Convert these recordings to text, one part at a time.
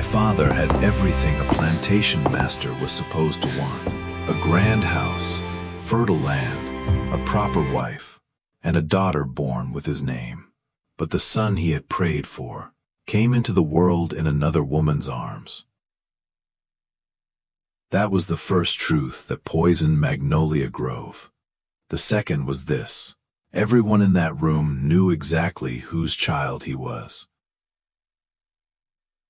father had everything a plantation master was supposed to want: a grand house, fertile land, a proper wife, and a daughter born with his name. But the son he had prayed for came into the world in another woman's arms. That was the first truth that poisoned Magnolia Grove. The second was this: everyone in that room knew exactly whose child he was.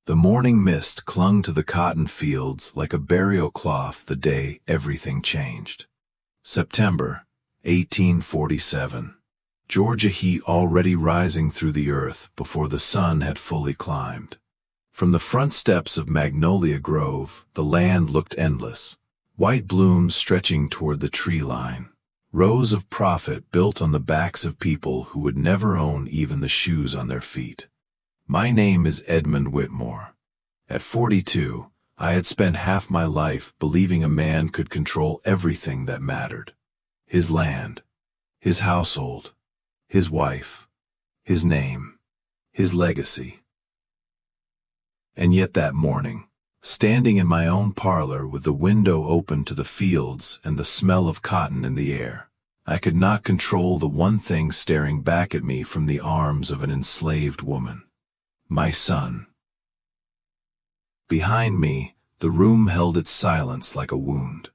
The morning mist clung to the cotton fields like a burial cloth the day everything changed. September 1847. Georgia heat already rising through the earth before the sun had fully climbed. From the front steps of Magnolia Grove, the land looked endless, white blooms stretching toward the tree line, rows of profit built on the backs of people who would never own even the shoes on their feet. My name is Edmund Whitmore. At 42, I had spent half my life believing a man could control everything that mattered: his land, his household, his wife, his name, his legacy. And yet that morning, standing in my own parlor with the window open to the fields and the smell of cotton in the air, I could not control the one thing staring back at me from the arms of an enslaved woman: my son. Behind me, the room held its silence like a wound.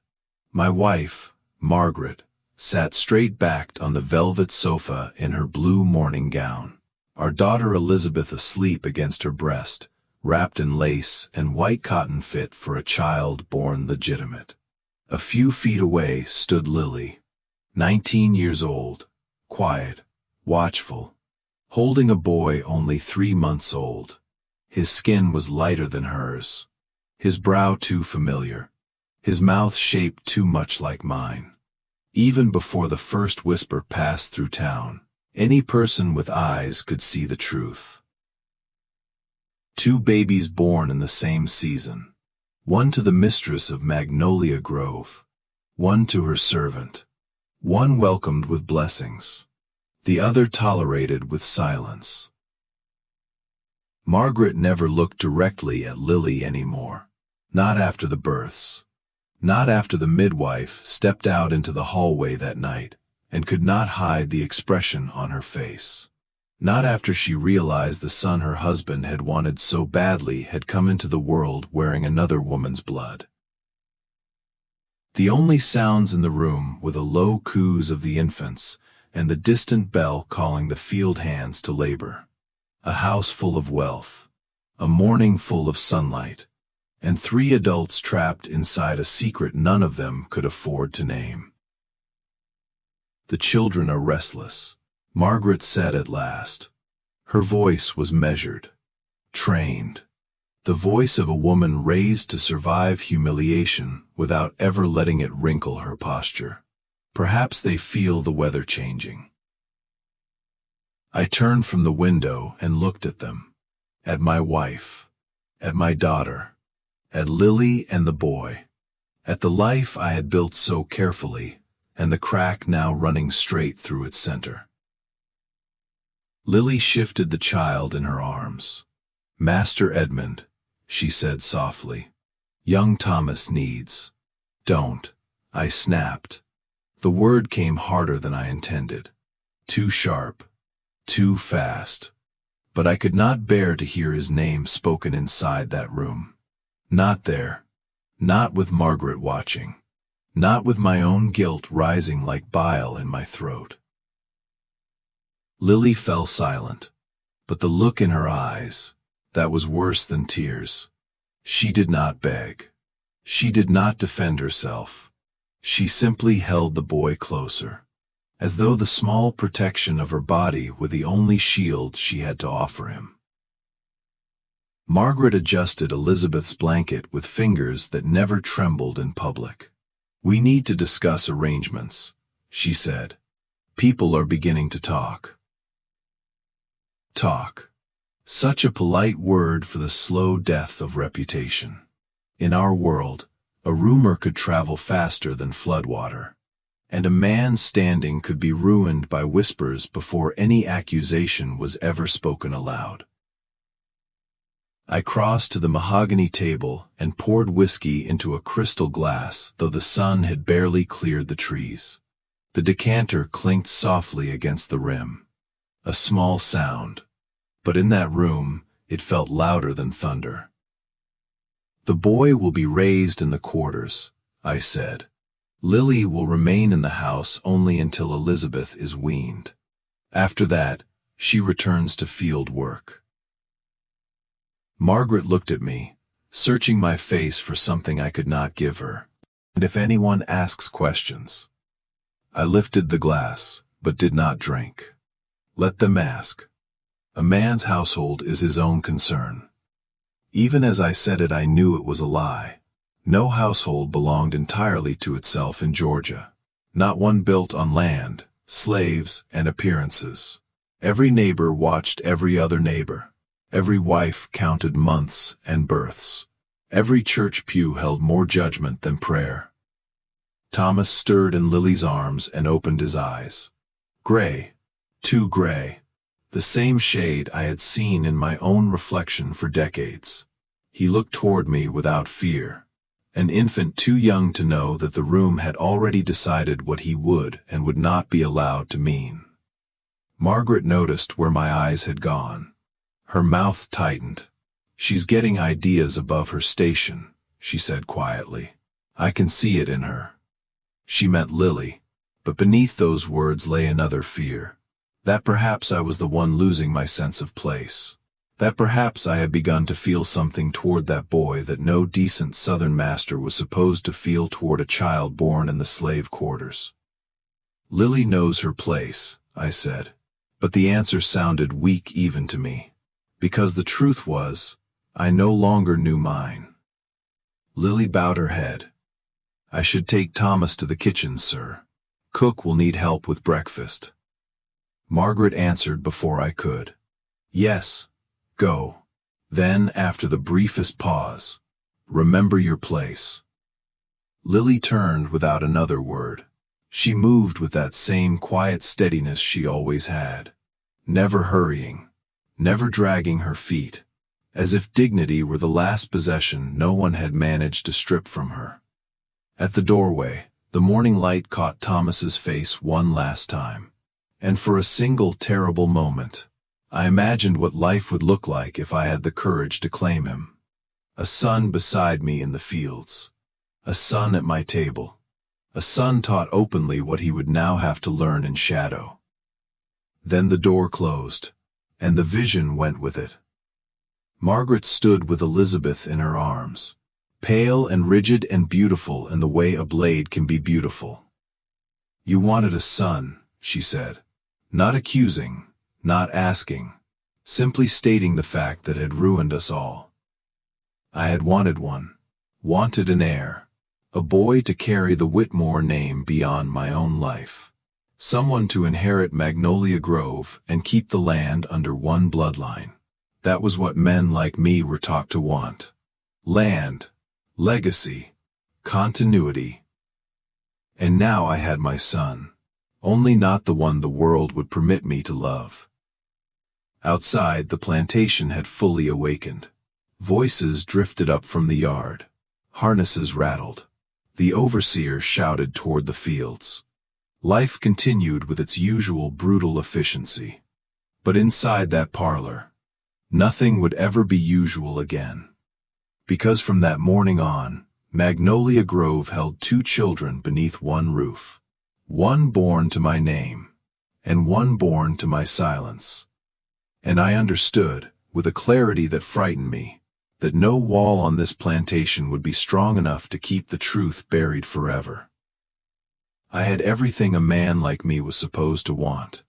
My wife, Margaret, sat straight-backed on the velvet sofa in her blue morning gown, our daughter Elizabeth asleep against her breast, wrapped in lace and white cotton fit for a child born legitimate. A few feet away stood Lily, 19 years old, quiet, watchful, holding a boy only 3 months old. His skin was lighter than hers, his brow too familiar, his mouth shaped too much like mine. Even before the first whisper passed through town, any person with eyes could see the truth. 2 babies born in the same season, one to the mistress of Magnolia Grove, one to her servant, one welcomed with blessings, the other tolerated with silence. Margaret never looked directly at Lily anymore, not after the births, not after the midwife stepped out into the hallway that night and could not hide the expression on her face, not after she realized the son her husband had wanted so badly had come into the world wearing another woman's blood. The only sounds in the room were the low coos of the infants and the distant bell calling the field hands to labor. A house full of wealth, a morning full of sunlight, and 3 adults trapped inside a secret none of them could afford to name. "The children are restless," Margaret said at last. Her voice was measured, trained, the voice of a woman raised to survive humiliation without ever letting it wrinkle her posture. "Perhaps they feel the weather changing." I turned from the window and looked at them, at my wife, at my daughter, at Lily and the boy, at the life I had built so carefully, and the crack now running straight through its center. Lily shifted the child in her arms. "Master Edmund," she said softly, "young Thomas needs." "Don't," I snapped. The word came harder than I intended, too sharp, too fast, but I could not bear to hear his name spoken inside that room. Not there, not with Margaret watching, not with my own guilt rising like bile in my throat. Lily fell silent, but the look in her eyes, that was worse than tears. She did not beg. She did not defend herself. She simply held the boy closer, as though the small protection of her body were the only shield she had to offer him. Margaret adjusted Elizabeth's blanket with fingers that never trembled in public. "We need to discuss arrangements," she said. "People are beginning to talk." Talk. Such a polite word for the slow death of reputation. In our world, a rumor could travel faster than floodwater, and a man's standing could be ruined by whispers before any accusation was ever spoken aloud. I crossed to the mahogany table and poured whiskey into a crystal glass, though the sun had barely cleared the trees. The decanter clinked softly against the rim. A small sound, but in that room it felt louder than thunder. "The boy will be raised in the quarters," I said. "Lily will remain in the house only until Elizabeth is weaned. After that, she returns to field work." Margaret looked at me, searching my face for something I could not give her. "And if anyone asks questions." I lifted the glass, but did not drink. "Let them ask. A man's household is his own concern." Even as I said it, I knew it was a lie. No household belonged entirely to itself in Georgia. Not one built on land, slaves, and appearances. Every neighbor watched every other neighbor. Every wife counted months and births. Every church pew held more judgment than prayer. Thomas stirred in Lily's arms and opened his eyes. Gray, too gray. The same shade I had seen in my own reflection for decades. He looked toward me without fear. An infant too young to know that the room had already decided what he would and would not be allowed to mean. Margaret noticed where my eyes had gone. Her mouth tightened. "She's getting ideas above her station," she said quietly. "I can see it in her." She meant Lily, but beneath those words lay another fear. That perhaps I was the one losing my sense of place. That perhaps I had begun to feel something toward that boy that no decent Southern master was supposed to feel toward a child born in the slave quarters. "Lily knows her place," I said, but the answer sounded weak even to me, because the truth was, I no longer knew mine. Lily bowed her head. "I should take Thomas to the kitchen, sir. Cook will need help with breakfast." Margaret answered before I could. "Yes, go." Then, after the briefest pause, "Remember your place." Lily turned without another word. She moved with that same quiet steadiness she always had, never hurrying, never dragging her feet, as if dignity were the last possession no one had managed to strip from her. At the doorway, the morning light caught Thomas's face one last time. And for a single terrible moment, I imagined what life would look like if I had the courage to claim him. A son beside me in the fields. A son at my table. A son taught openly what he would now have to learn in shadow. Then the door closed, and the vision went with it. Margaret stood with Elizabeth in her arms, pale and rigid and beautiful in the way a blade can be beautiful. "You wanted a son," she said. Not accusing, not asking, simply stating the fact that had ruined us all. I had wanted one, wanted an heir, a boy to carry the Whitmore name beyond my own life, someone to inherit Magnolia Grove and keep the land under one bloodline. That was what men like me were taught to want. Land, legacy, continuity. And now I had my son. Only not the one the world would permit me to love. Outside, the plantation had fully awakened. Voices drifted up from the yard. Harnesses rattled. The overseer shouted toward the fields. Life continued with its usual brutal efficiency. But inside that parlor, nothing would ever be usual again. Because from that morning on, Magnolia Grove held two children beneath one roof. One born to my name, and one born to my silence. And I understood, with a clarity that frightened me, that no wall on this plantation would be strong enough to keep the truth buried forever. I had everything a man like me was supposed to want,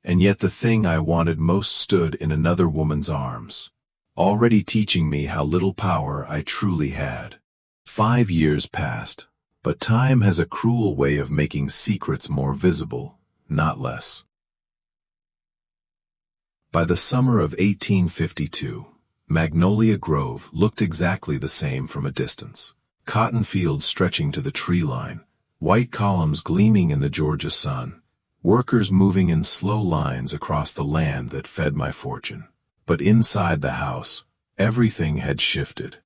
and yet the thing I wanted most stood in another woman's arms, already teaching me how little power I truly had. 5 years passed. But time has a cruel way of making secrets more visible, not less. By the summer of 1852, Magnolia Grove looked exactly the same from a distance. Cotton fields stretching to the tree line, white columns gleaming in the Georgia sun, workers moving in slow lines across the land that fed my fortune. But inside the house, Everything had shifted.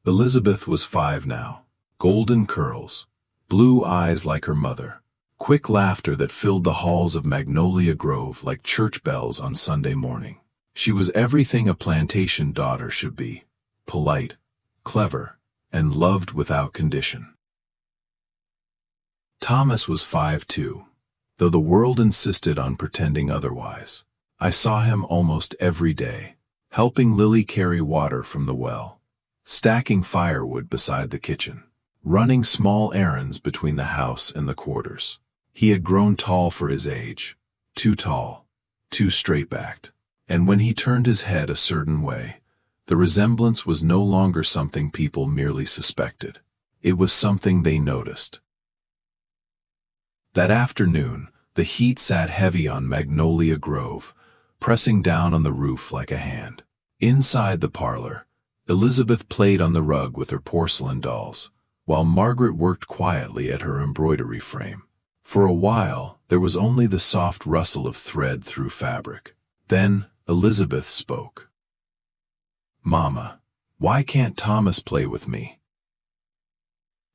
Elizabeth was 5 now. Golden curls, blue eyes like her mother, quick laughter that filled the halls of Magnolia Grove like church bells on Sunday morning. She was everything a plantation daughter should be: polite, clever, and loved without condition. Thomas was 5 too, though the world insisted on pretending otherwise. I saw him almost every day, helping Lily carry water from the well, stacking firewood beside the kitchen, running small errands between the house and the quarters. He had grown tall for his age, too tall, too straight-backed, and when he turned his head a certain way, the resemblance was no longer something people merely suspected. It was something they noticed. That afternoon, the heat sat heavy on Magnolia Grove, pressing down on the roof like a hand. Inside the parlor, Elizabeth played on the rug with her porcelain dolls, while Margaret worked quietly at her embroidery frame. For a while, there was only the soft rustle of thread through fabric. Then, Elizabeth spoke. "Mama, why can't Thomas play with me?"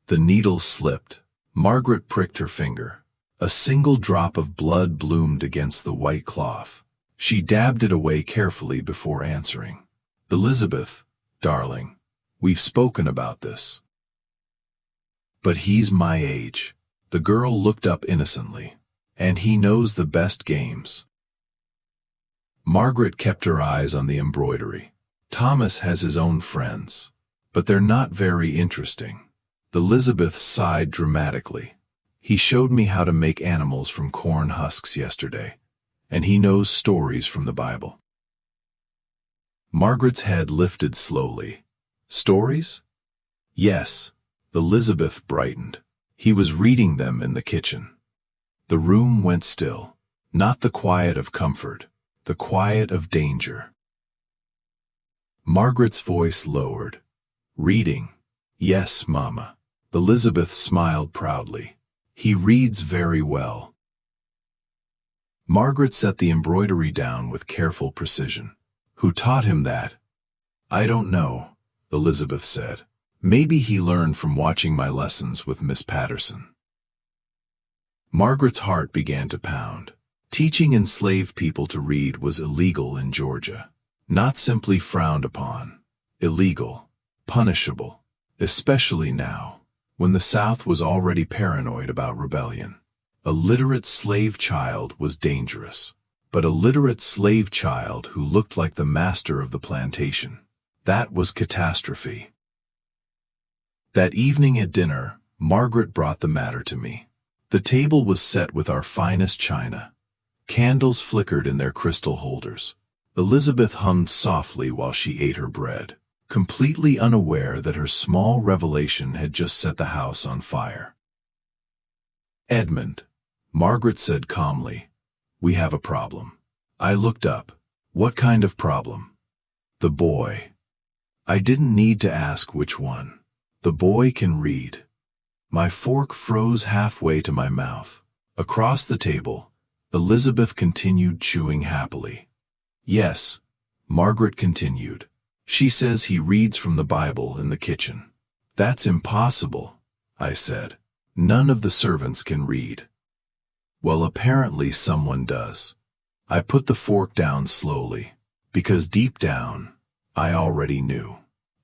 The needle slipped. Margaret pricked her finger. A single drop of blood bloomed against the white cloth. She dabbed it away carefully before answering. "Elizabeth, darling, we've spoken about this." "But he's my age." The girl looked up innocently. "And he knows the best games." Margaret kept her eyes on the embroidery. "Thomas has his own friends, but they're not very interesting." Elizabeth sighed dramatically. "He showed me how to make animals from corn husks yesterday, and he knows stories from the Bible." Margaret's head lifted slowly. "Stories?" "Yes." Elizabeth brightened. He was reading them in the kitchen. The room went still. Not the quiet of comfort, the quiet of danger. Margaret's voice lowered. "Reading?" "Yes, Mama." Elizabeth smiled proudly. "He reads very well." Margaret set the embroidery down with careful precision. "Who taught him that?" "I don't know," Elizabeth said. "Maybe he learned from watching my lessons with Miss Patterson." Margaret's heart began to pound. Teaching enslaved people to read was illegal in Georgia. Not simply frowned upon. Illegal. Punishable. Especially now, when the South was already paranoid about rebellion. A literate slave child was dangerous. But a literate slave child who looked like the master of the plantation, that was catastrophe. That evening at dinner, Margaret brought the matter to me. The table was set with our finest china. Candles flickered in their crystal holders. Elizabeth hummed softly while she ate her bread, completely unaware that her small revelation had just set the house on fire. "Edmund," Margaret said calmly, "we have a problem." I looked up. "What kind of problem?" "The boy." I didn't need to ask which one. "The boy can read." My fork froze halfway to my mouth. Across the table, Elizabeth continued chewing happily. "Yes," Margaret continued. "She says he reads from the Bible in the kitchen." "That's impossible," I said. "None of the servants can read." "Well, apparently someone does." I put the fork down slowly, because deep down, I already knew.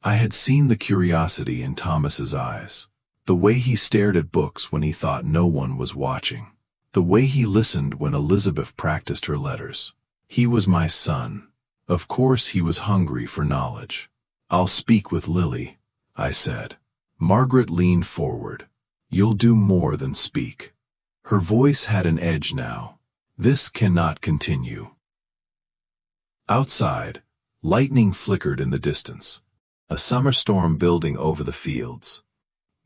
I had seen the curiosity in Thomas's eyes, the way he stared at books when he thought no one was watching, the way he listened when Elizabeth practiced her letters. He was my son. Of course he was hungry for knowledge. "I'll speak with Lily," I said. Margaret leaned forward. "You'll do more than speak." Her voice had an edge now. "This cannot continue." Outside, lightning flickered in the distance. A summer storm building over the fields.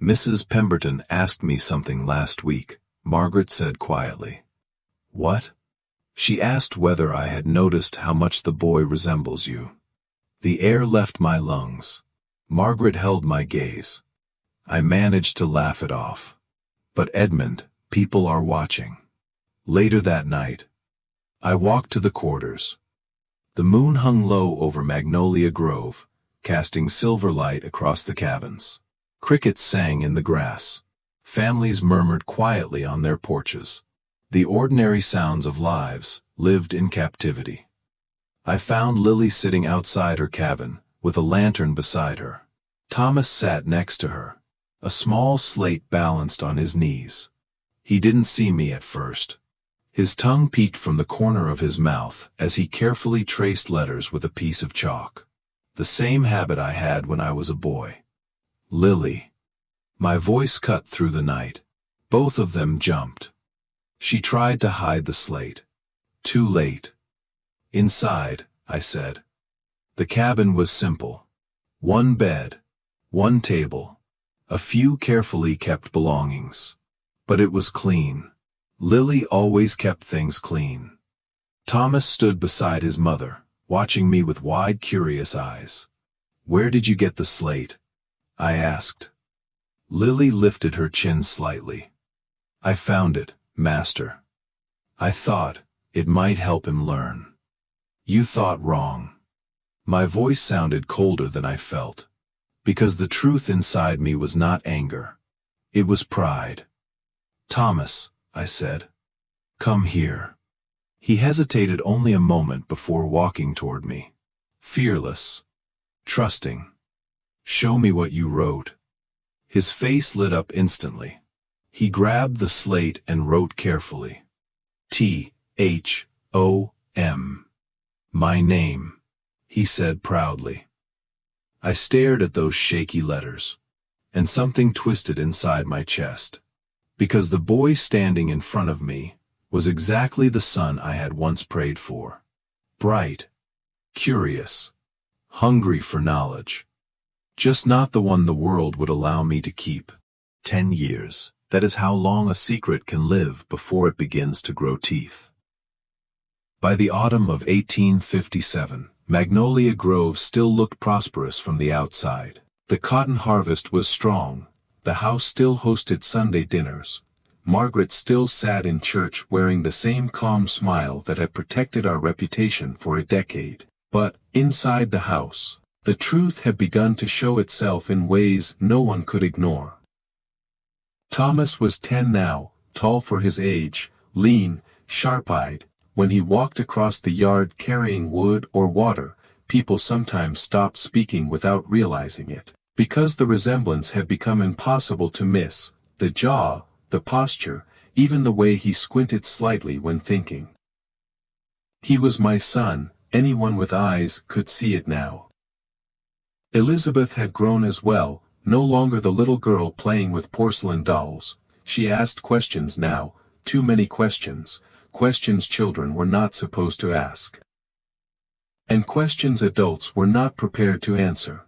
"Mrs. Pemberton asked me something last week," Margaret said quietly. "What?" "She asked whether I had noticed how much the boy resembles you." The air left my lungs. Margaret held my gaze. I managed to laugh it off. "But Edmund, people are watching." Later that night, I walked to the quarters. The moon hung low over Magnolia Grove, casting silver light across the cabins. Crickets sang in the grass. Families murmured quietly on their porches. The ordinary sounds of lives lived in captivity. I found Lily sitting outside her cabin, with a lantern beside her. Thomas sat next to her, a small slate balanced on his knees. He didn't see me at first. His tongue peeked from the corner of his mouth as he carefully traced letters with a piece of chalk. The same habit I had when I was a boy. Lily. My voice cut through the night. Both of them jumped. She tried to hide the slate. Too late. Inside, I said. The cabin was simple. One bed, one table, a few carefully kept belongings. But it was clean. Lily always kept things clean. Thomas stood beside his mother, watching me with wide, curious eyes. "Where did you get the slate?" I asked. Lily lifted her chin slightly. "I found it, Master. I thought it might help him learn." "You thought wrong." My voice sounded colder than I felt, because the truth inside me was not anger. It was pride. "Thomas," I said, "come here." He hesitated only a moment before walking toward me. Fearless. Trusting. "Show me what you wrote." His face lit up instantly. He grabbed the slate and wrote carefully. T-H-O-M. "My name," he said proudly. I stared at those shaky letters, and something twisted inside my chest, because the boy standing in front of me was exactly the son I had once prayed for. Bright, curious, hungry for knowledge. Just not the one the world would allow me to keep. 10 years, that is how long a secret can live before it begins to grow teeth. By the autumn of 1857, Magnolia Grove still looked prosperous from the outside. The cotton harvest was strong. The house still hosted Sunday dinners. Margaret still sat in church wearing the same calm smile that had protected our reputation for a decade. But, inside the house, the truth had begun to show itself in ways no one could ignore. Thomas was 10 now, tall for his age, lean, sharp-eyed. When he walked across the yard carrying wood or water, people sometimes stopped speaking without realizing it. Because the resemblance had become impossible to miss, the jaw, the posture, even the way he squinted slightly when thinking. He was my son, anyone with eyes could see it now. Elizabeth had grown as well, no longer the little girl playing with porcelain dolls. She asked questions now, too many questions, questions children were not supposed to ask. And questions adults were not prepared to answer.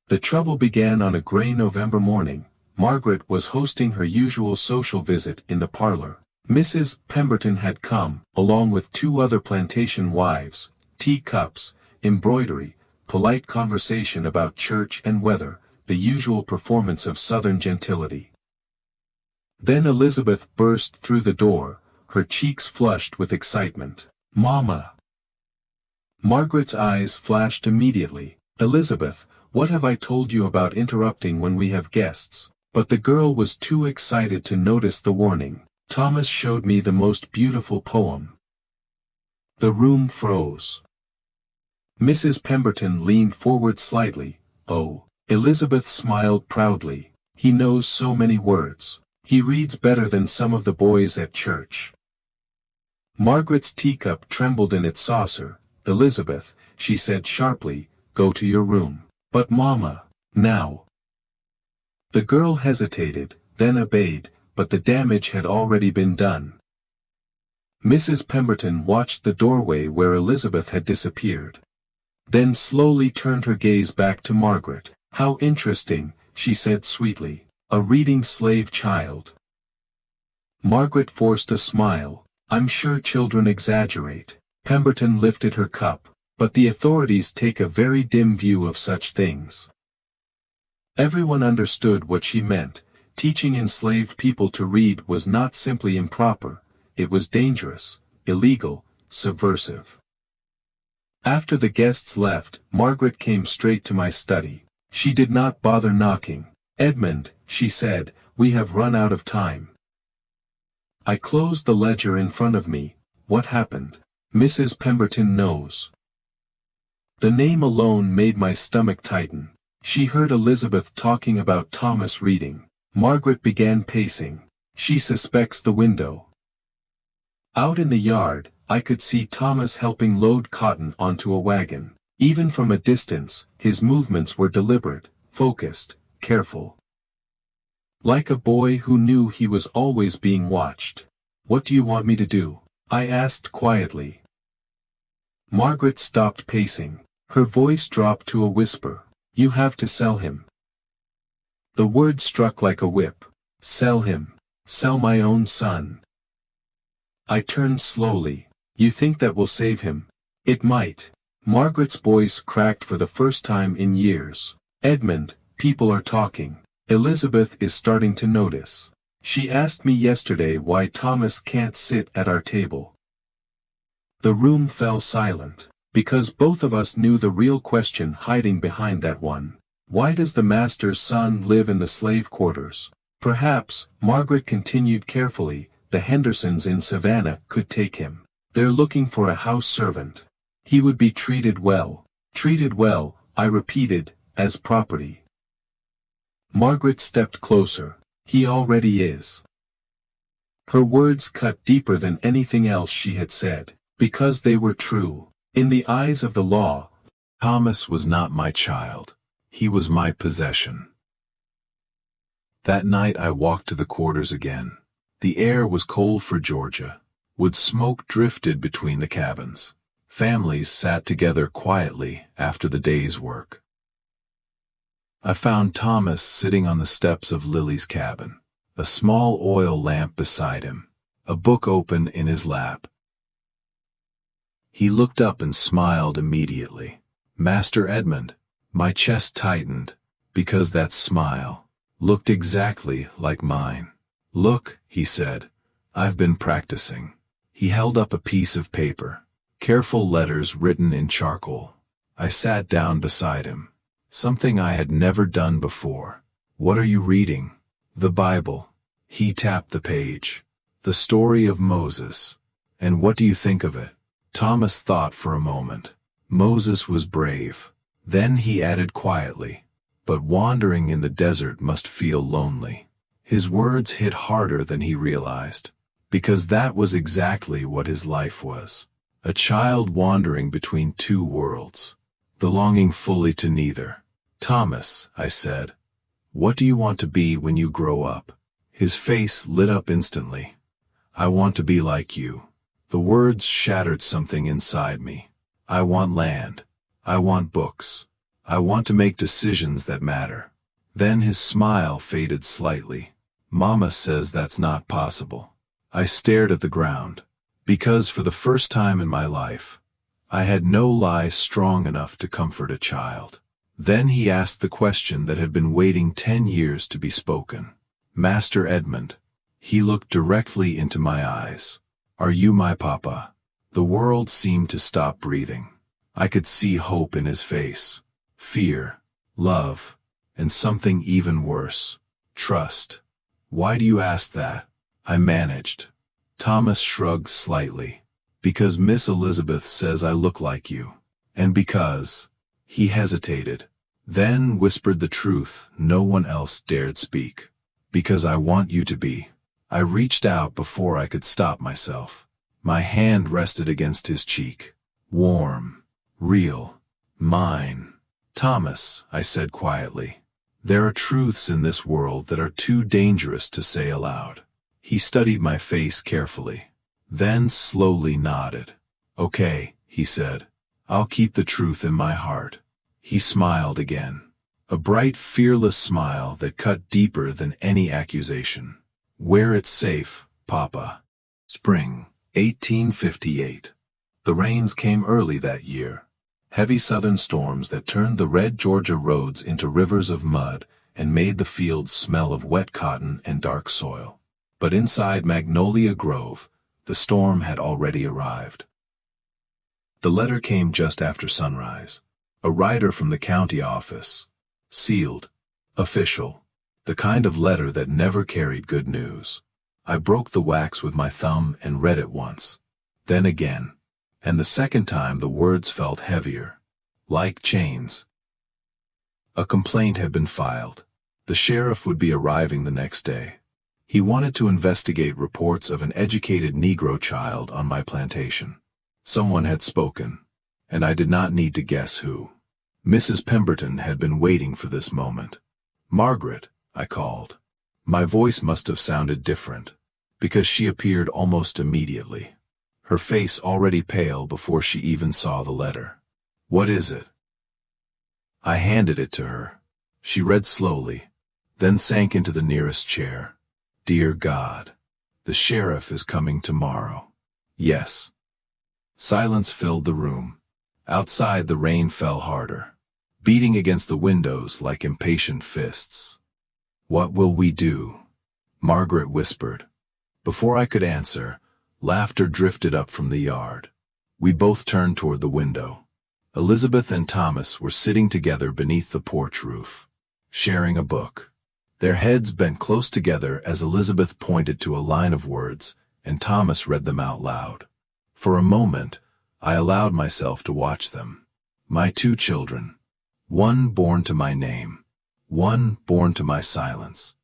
The trouble began on a gray November morning. Margaret was hosting her usual social visit in the parlor. Mrs. Pemberton had come, along with 2 other plantation wives, teacups, embroidery, polite conversation about church and weather, the usual performance of Southern gentility. Then Elizabeth burst through the door, her cheeks flushed with excitement. "Mama!" Margaret's eyes flashed immediately. "Elizabeth, what have I told you about interrupting when we have guests?" But the girl was too excited to notice the warning. "Thomas showed me the most beautiful poem." The room froze. Mrs. Pemberton leaned forward slightly. "Oh." Elizabeth smiled proudly. "He knows so many words. He reads better than some of the boys at church." Margaret's teacup trembled in its saucer. "Elizabeth," she said sharply, "go to your room." "But Mama, now." The girl hesitated, then obeyed, but the damage had already been done. Mrs. Pemberton watched the doorway where Elizabeth had disappeared. Then slowly turned her gaze back to Margaret. "How interesting," she said sweetly. "A reading slave child." Margaret forced a smile. "I'm sure children exaggerate." Pemberton lifted her cup. "But the authorities take a very dim view of such things." Everyone understood what she meant. Teaching enslaved people to read was not simply improper, it was dangerous, illegal, subversive. After the guests left, Margaret came straight to my study. She did not bother knocking. "Edmund," she said, "we have run out of time." I closed the ledger in front of me. What happened? Mrs. Pemberton knows. The name alone made my stomach tighten. She heard Elizabeth talking about Thomas reading. Margaret began pacing. She suspects the window. Out in the yard, I could see Thomas helping load cotton onto a wagon. Even from a distance, his movements were deliberate, focused, careful. Like a boy who knew he was always being watched. "What do you want me to do?" I asked quietly. Margaret stopped pacing. Her voice dropped to a whisper. "You have to sell him." The word struck like a whip. Sell him. Sell my own son. I turned slowly. "You think that will save him?" "It might." Margaret's voice cracked for the first time in years. "Edmund, people are talking. Elizabeth is starting to notice. She asked me yesterday why Thomas can't sit at our table." The room fell silent, because both of us knew the real question hiding behind that one. Why does the master's son live in the slave quarters? Perhaps, Margaret continued carefully, the Hendersons in Savannah could take him. They're looking for a house servant. He would be treated well. Treated well, I repeated, as property. Margaret stepped closer. "He already is." Her words cut deeper than anything else she had said, because they were true. In the eyes of the law, Thomas was not my child. He was my possession. That night I walked to the quarters again. The air was cold for Georgia. Wood smoke drifted between the cabins. Families sat together quietly after the day's work. I found Thomas sitting on the steps of Lily's cabin, a small oil lamp beside him, a book open in his lap. He looked up and smiled immediately. "Master Edmund." My chest tightened, because that smile looked exactly like mine. "Look," he said, "I've been practicing." He held up a piece of paper, careful letters written in charcoal. I sat down beside him. Something I had never done before. "What are you reading?" "The Bible." He tapped the page. "The story of Moses. And what do you think of it?" Thomas thought for a moment. "Moses was brave." Then he added quietly, "But wandering in the desert must feel lonely." His words hit harder than he realized, because that was exactly what his life was. A child wandering between two worlds, belonging fully to neither. "Thomas," I said, "what do you want to be when you grow up?" His face lit up instantly. "I want to be like you." The words shattered something inside me. I want land. I want books. I want to make decisions that matter. Then his smile faded slightly. "Mama says that's not possible." I stared at the ground, because for the first time in my life, I had no lie strong enough to comfort a child. Then he asked the question that had been waiting 10 years to be spoken. "Master Edmund." He looked directly into my eyes. "Are you my papa?" The world seemed to stop breathing. I could see hope in his face, fear, love, and something even worse, trust. "Why do you ask that?" I managed. Thomas shrugged slightly. "Because Miss Elizabeth says I look like you. And because—" He hesitated, then whispered the truth no one else dared speak. "Because I want you to be." I reached out before I could stop myself. My hand rested against his cheek. Warm, real, mine. "Thomas," I said quietly, "there are truths in this world that are too dangerous to say aloud." He studied my face carefully, then slowly nodded. "Okay," he said, "I'll keep the truth in my heart." He smiled again. A bright, fearless smile that cut deeper than any accusation. "Where it's safe, Papa." Spring, 1858. The rains came early that year. Heavy southern storms that turned the red Georgia roads into rivers of mud and made the fields smell of wet cotton and dark soil. But inside Magnolia Grove, the storm had already arrived. The letter came just after sunrise. A writer from the county office. Sealed. Official. The kind of letter that never carried good news. I broke the wax with my thumb and read it once. Then again. And the second time the words felt heavier. Like chains. A complaint had been filed. The sheriff would be arriving the next day. He wanted to investigate reports of an educated Negro child on my plantation. Someone had spoken, and I did not need to guess who. Mrs. Pemberton had been waiting for this moment. "Margaret," I called. My voice must have sounded different, because she appeared almost immediately, her face already pale before she even saw the letter. "What is it?" I handed it to her. She read slowly, then sank into the nearest chair. "Dear God, the sheriff is coming tomorrow." "Yes." Silence filled the room. Outside the rain fell harder, beating against the windows like impatient fists. "What will we do?" Margaret whispered. Before I could answer, laughter drifted up from the yard. We both turned toward the window. Elizabeth and Thomas were sitting together beneath the porch roof, sharing a book. Their heads bent close together as Elizabeth pointed to a line of words, and Thomas read them out loud. For a moment, I allowed myself to watch them. My two children. One born to my name. One born to my silence.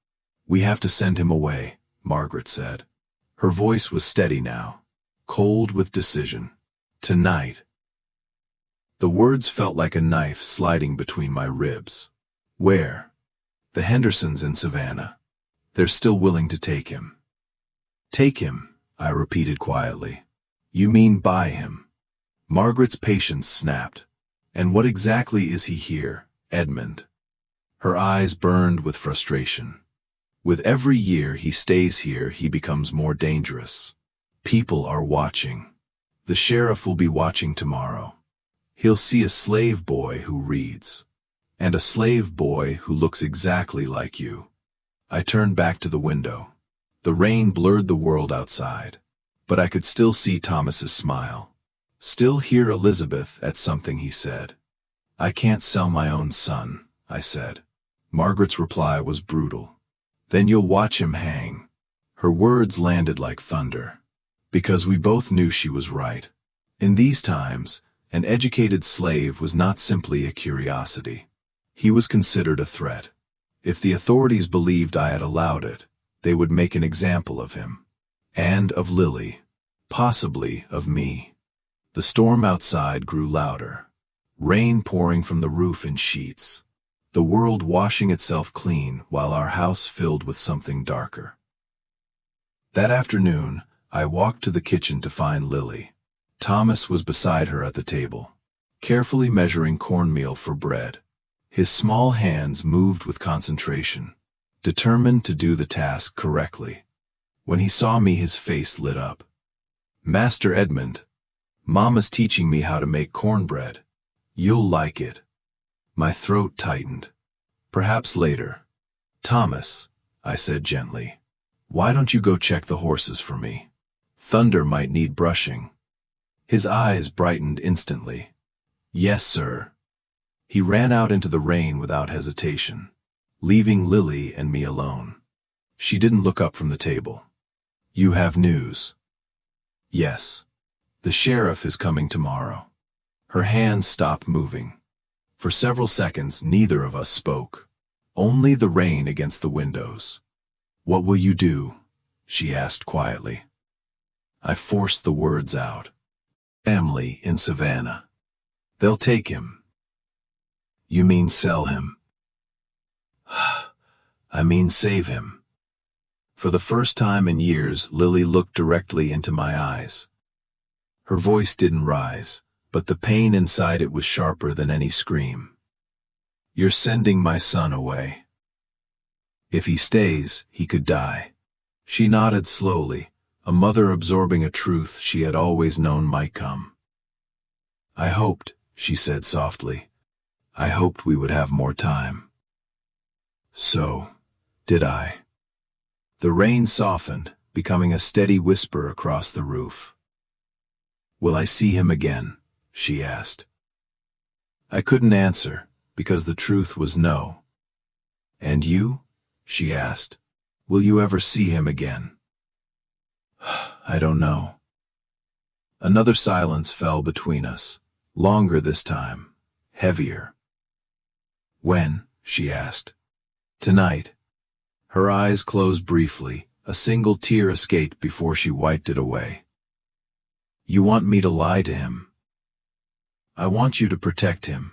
"We have to send him away," Margaret said. Her voice was steady now, cold with decision. "Tonight." The words felt like a knife sliding between my ribs. "Where?" "The Hendersons in Savannah. They're still willing to take him." "Take him," I repeated quietly. "You mean buy him?" Margaret's patience snapped. "And what exactly is he here, Edmund?" Her eyes burned with frustration. "With every year he stays here, he becomes more dangerous. People are watching. The sheriff will be watching tomorrow. He'll see a slave boy who reads. And a slave boy who looks exactly like you." I turned back to the window. The rain blurred the world outside, but I could still see Thomas's smile. Still hear Elizabeth at something he said. "I can't sell my own son," I said. Margaret's reply was brutal. "Then you'll watch him hang." Her words landed like thunder, because we both knew she was right. In these times, an educated slave was not simply a curiosity. He was considered a threat. If the authorities believed I had allowed it, they would make an example of him. And of Lily. Possibly of me. The storm outside grew louder. Rain pouring from the roof in sheets. The world washing itself clean while our house filled with something darker. That afternoon, I walked to the kitchen to find Lily. Thomas was beside her at the table, carefully measuring cornmeal for bread. His small hands moved with concentration, determined to do the task correctly. When he saw me, his face lit up. "Master Edmund, Mama's teaching me how to make cornbread. You'll like it." My throat tightened. "Perhaps later." "Thomas," I said gently, "why don't you go check the horses for me? Thunder might need brushing." His eyes brightened instantly. "Yes, sir." He ran out into the rain without hesitation, leaving Lily and me alone. She didn't look up from the table. "You have news?" "Yes. The sheriff is coming tomorrow." Her hands stopped moving. For several seconds, neither of us spoke. Only the rain against the windows. "What will you do?" she asked quietly. I forced the words out. "Family in Savannah. They'll take him." "You mean sell him?" "I mean save him." For the first time in years, Lily looked directly into my eyes. Her voice didn't rise, but the pain inside it was sharper than any scream. "You're sending my son away. If he stays, he could die." She nodded slowly, a mother absorbing a truth she had always known might come. "I hoped," she said softly, "I hoped we would have more time." So, did I. The rain softened, becoming a steady whisper across the roof. "Will I see him again?" she asked. I couldn't answer, because the truth was no. And you? She asked. Will you ever see him again? I don't know. Another silence fell between us, longer this time, heavier. When? She asked. Tonight. Her eyes closed briefly, a single tear escaped before she wiped it away. You want me to lie to him? I want you to protect him.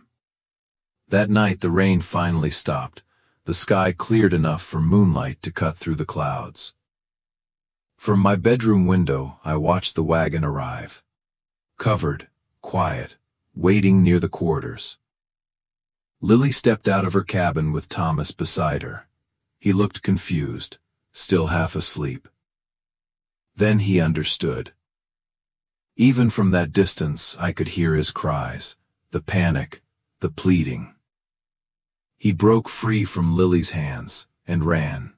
That night the rain finally stopped, the sky cleared enough for moonlight to cut through the clouds. From my bedroom window I watched the wagon arrive. Covered, quiet, waiting near the quarters. Lily stepped out of her cabin with Thomas beside her. He looked confused, still half asleep. Then he understood. Even from that distance I could hear his cries, the panic, the pleading. He broke free from Lily's hands and ran,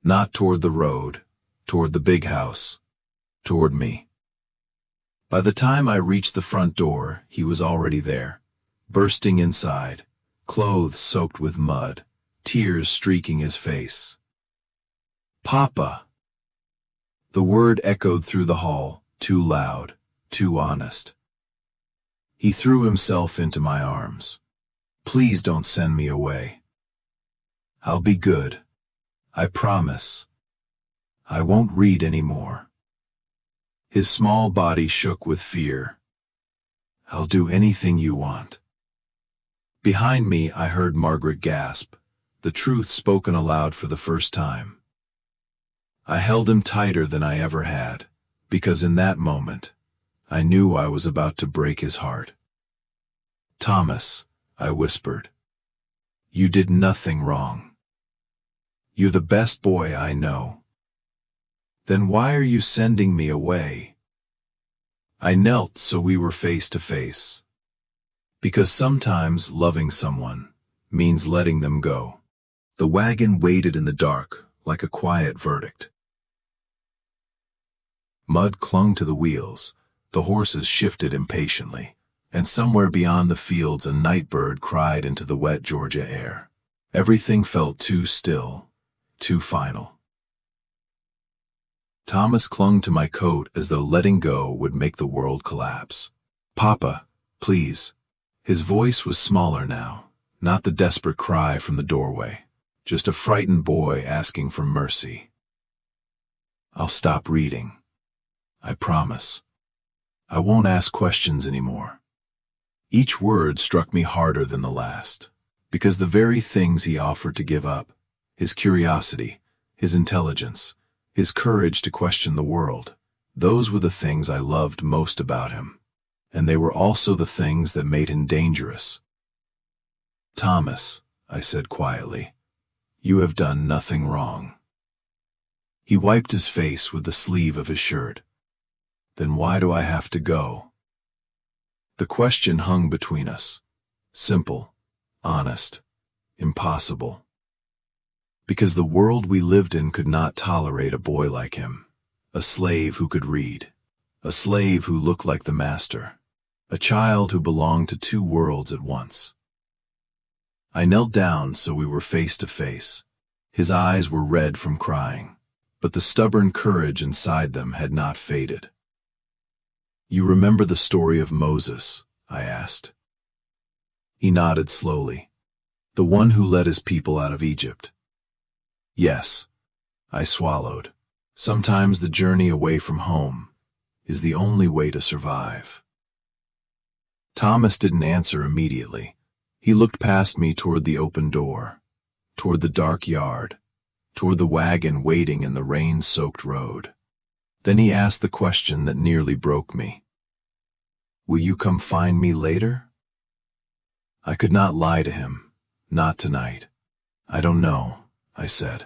not toward the road, toward the big house, toward me. By the time I reached the front door, he was already there, bursting inside, clothes soaked with mud, tears streaking his face. Papa! The word echoed through the hall, too loud, too honest. He threw himself into my arms. Please don't send me away. I'll be good. I promise. I won't read anymore. His small body shook with fear. I'll do anything you want. Behind me I heard Margaret gasp, the truth spoken aloud for the first time. I held him tighter than I ever had, because in that moment, I knew I was about to break his heart. Thomas, I whispered, you did nothing wrong. You're the best boy I know. Then why are you sending me away? I knelt so we were face to face. Because sometimes loving someone means letting them go. The wagon waited in the dark, like a quiet verdict. Mud clung to the wheels, the horses shifted impatiently, and somewhere beyond the fields a night bird cried into the wet Georgia air. Everything felt too still, too final. Thomas clung to my coat as though letting go would make the world collapse. Papa, please. His voice was smaller now, not the desperate cry from the doorway, just a frightened boy asking for mercy. I'll stop reading. I promise. I won't ask questions anymore. Each word struck me harder than the last, because the very things he offered to give up, his curiosity, his intelligence, his courage to question the world, those were the things I loved most about him, and they were also the things that made him dangerous. Thomas, I said quietly, you have done nothing wrong. He wiped his face with the sleeve of his shirt. Then why do I have to go? The question hung between us. Simple, honest, impossible. Because the world we lived in could not tolerate a boy like him, a slave who could read, a slave who looked like the master, a child who belonged to two worlds at once. I knelt down so we were face to face. His eyes were red from crying, but the stubborn courage inside them had not faded. You remember the story of Moses? I asked. He nodded slowly. The one who led his people out of Egypt. Yes, I swallowed. Sometimes the journey away from home is the only way to survive. Thomas didn't answer immediately. He looked past me toward the open door, toward the dark yard, toward the wagon waiting in the rain-soaked road. Then he asked the question that nearly broke me. Will you come find me later? I could not lie to him, not tonight. I don't know, I said.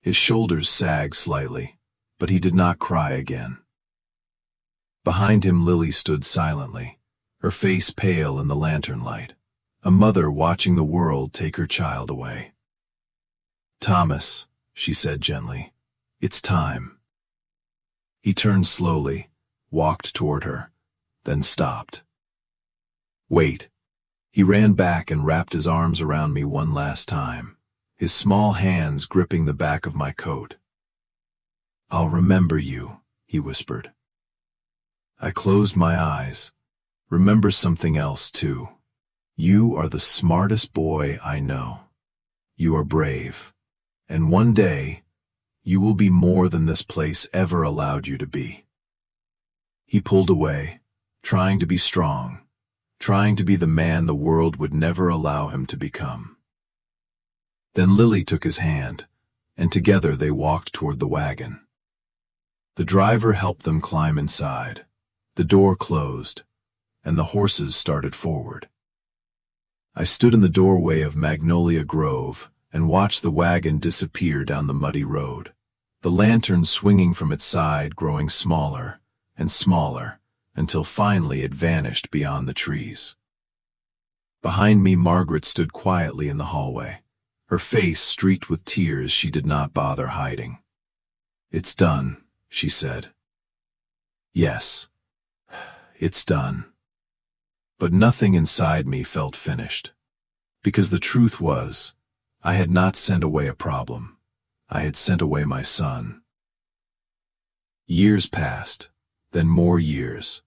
His shoulders sagged slightly, but he did not cry again. Behind him Lily stood silently, her face pale in the lantern light, a mother watching the world take her child away. Thomas, she said gently, it's time. He turned slowly, walked toward her, then stopped. Wait. He ran back and wrapped his arms around me one last time, his small hands gripping the back of my coat. "I'll remember you," he whispered. I closed my eyes. "Remember something else, too. You are the smartest boy I know. You are brave. And one day, you will be more than this place ever allowed you to be." He pulled away, trying to be strong, trying to be the man the world would never allow him to become. Then Lily took his hand, and together they walked toward the wagon. The driver helped them climb inside. The door closed, and the horses started forward. I stood in the doorway of Magnolia Grove and watched the wagon disappear down the muddy road, the lantern swinging from its side growing smaller and smaller until finally it vanished beyond the trees. Behind me, Margaret stood quietly in the hallway, her face streaked with tears she did not bother hiding. "It's done," she said. "Yes, it's done." But nothing inside me felt finished. Because the truth was, I had not sent away a problem. I had sent away my son. Years passed, then more years.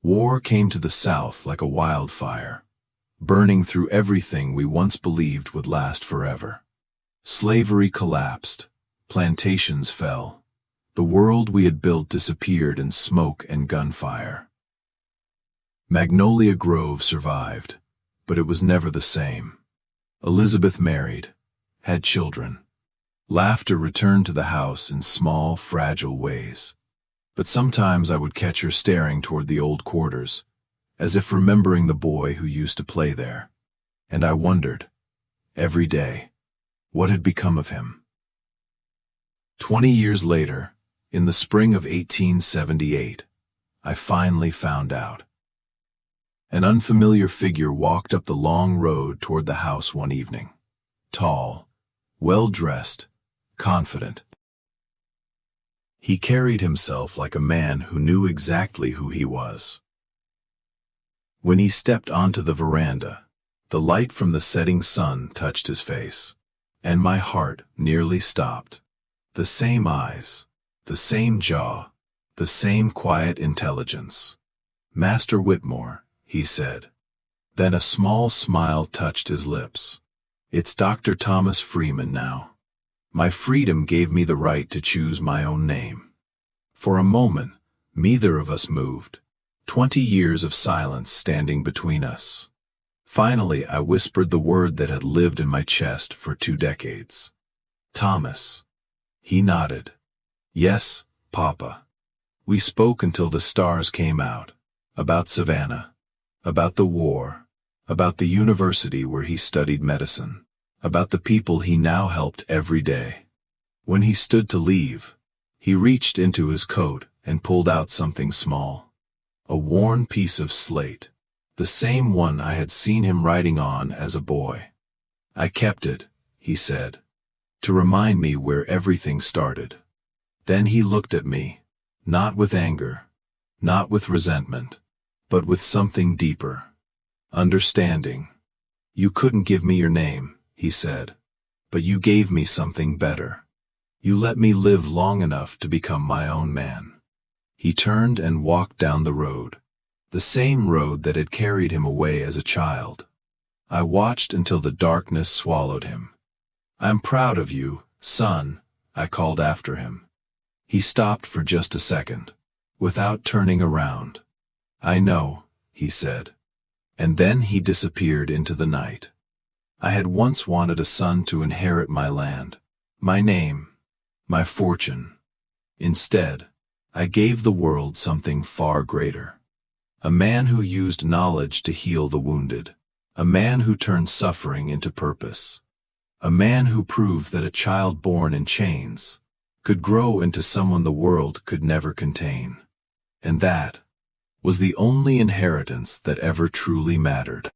War came to the South like a wildfire, burning through everything we once believed would last forever. Slavery collapsed, plantations fell. The world we had built disappeared in smoke and gunfire. Magnolia Grove survived, but it was never the same. Elizabeth married, had children. Laughter returned to the house in small, fragile ways. But sometimes I would catch her staring toward the old quarters, as if remembering the boy who used to play there. And I wondered, every day, what had become of him. 20 years later, in the spring of 1878, I finally found out. An unfamiliar figure walked up the long road toward the house one evening. Tall, well-dressed, confident. He carried himself like a man who knew exactly who he was. When he stepped onto the veranda, the light from the setting sun touched his face, and my heart nearly stopped. The same eyes, the same jaw, the same quiet intelligence. "Master Whitmore," he said. Then a small smile touched his lips. "It's Dr. Thomas Freeman now. My freedom gave me the right to choose my own name." For a moment, neither of us moved. 20 years of silence standing between us. Finally, I whispered the word that had lived in my chest for 2 decades. "Thomas." He nodded. "Yes, Papa." We spoke until the stars came out. About Savannah. About the war. About the university where he studied medicine. About the people he now helped every day. When he stood to leave, he reached into his coat and pulled out something small. A worn piece of slate. The same one I had seen him writing on as a boy. "I kept it," he said, "to remind me where everything started." Then he looked at me, not with anger, not with resentment, but with something deeper. Understanding. "You couldn't give me your name," he said, "but you gave me something better. You let me live long enough to become my own man." He turned and walked down the road, the same road that had carried him away as a child. I watched until the darkness swallowed him. "I'm proud of you, son," I called after him. He stopped for just a second, without turning around. "I know," he said. And then he disappeared into the night. I had once wanted a son to inherit my land, my name, my fortune. Instead, I gave the world something far greater. A man who used knowledge to heal the wounded. A man who turned suffering into purpose. A man who proved that a child born in chains could grow into someone the world could never contain. And that was the only inheritance that ever truly mattered.